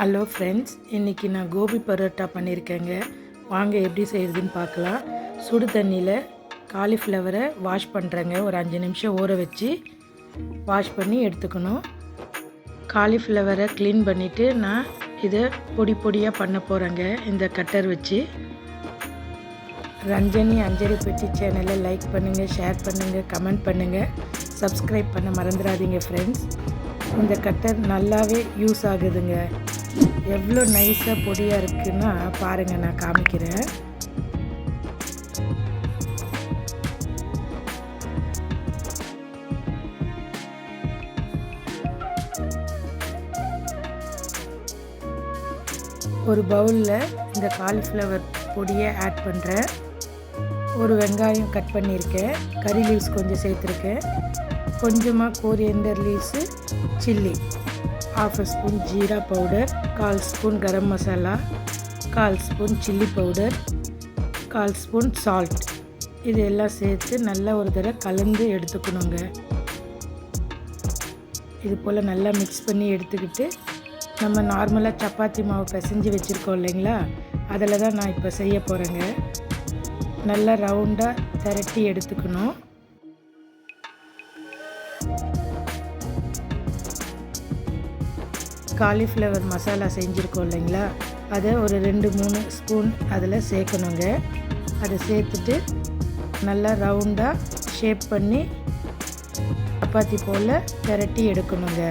Hello friends, இன்றைக்கி நான் கோபி பரோட்டா பண்ணியிருக்கேங்க. வாங்க எப்படி செய்கிறதுன்னு பார்க்கலாம். சுடு தண்ணியில் காலிஃப்ளவரை வாஷ் பண்ணுறேங்க. ஒரு 5 நிமிஷம் ஊற வச்சு வாஷ் பண்ணி எடுத்துக்கணும். காலிஃப்ளவரை க்ளீன் பண்ணிவிட்டு நான் இதை பொடி பொடியாக பண்ண போகிறேங்க இந்த கட்டர் வச்சு. ரஞ்சனி அஞ்சலி பெட்டி சேனலை லைக் பண்ணுங்கள், ஷேர் பண்ணுங்கள், கமெண்ட் பண்ணுங்கள், சப்ஸ்கிரைப் பண்ண மறந்துடாதீங்க ஃப்ரெண்ட்ஸ். இந்த கட்டர் நல்லாவே யூஸ் ஆகுதுங்க. எவ்வளோ நைஸாக பொடியாக இருக்குன்னா பாருங்கள், நான் காமிக்கிறேன். ஒரு பவுலில் இந்த காலிஃப்ளவர் பொடியை ஆட் பண்ணுறேன். ஒரு வெங்காயம் கட் பண்ணியிருக்கேன், கறி லீவ்ஸ் கொஞ்சம் சேர்த்துருக்கேன், கொஞ்சமாக கோரியண்டர் லீவ்ஸு, சில்லி, 1/2 ஸ்பூன் ஜீரா powder, 1/4 spoon garam masala, 1/4 spoon chilli powder, 1/4 spoon salt. இது எல்லாம் சேர்த்து நல்லா ஒரு தடவை கலந்து எடுத்துக்கணுங்க. இது போல் நல்லா மிக்ஸ் பண்ணி எடுத்துக்கிட்டு நம்ம நார்மலாக சப்பாத்தி மாவு பிசைஞ்சு வச்சுருக்கோம் இல்லைங்களா, அதில் தான் நான் இப்போ செய்ய போகிறேங்க. நல்லா ரவுண்டாக திரட்டி எடுத்துக்கணும். காலிஃப்ளவர் மசாலா செஞ்சுருக்கோம் இல்லைங்களா, அதை ஒரு 2-3 ஸ்பூன் அதில் சேர்க்கணுங்க. அதை சேர்த்துட்டு நல்லா ரவுண்டாக ஷேப் பண்ணி சப்பாத்தி போல் திரட்டி எடுக்கணுங்க.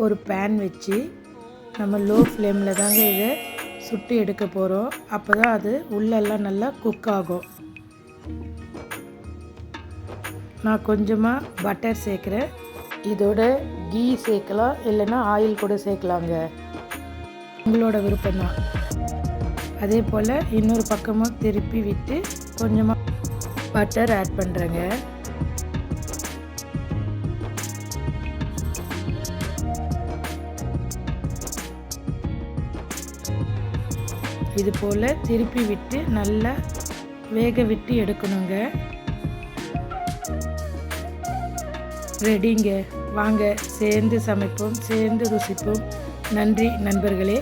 ஒரு பேன் வச்சு நம்ம லோ ஃப்ளேமில் தாங்க இதை சுட்டு எடுக்க போகிறோம். அப்போ தான் அது உள்ளெல்லாம் நல்லா குக் ஆகும். நான் கொஞ்சமாக பட்டர் சேர்க்குறேன். இதோட கீ சேர்க்கலாம், இல்லைன்னா ஆயில் கூட சேர்க்கலாங்க, உங்களோட விருப்பம்தான். அதே போல் இன்னொரு பக்கமும் திருப்பி விட்டு கொஞ்சமாக பட்டர் ஆட் பண்ணுறேங்க. இது போல் திருப்பி விட்டு நல்லா வேக விட்டு எடுக்கணுங்க. ரெடிங்க. வாங்க சேர்ந்து சமைப்போம், சேர்ந்து ருசிப்போம். நன்றி நண்பர்களே.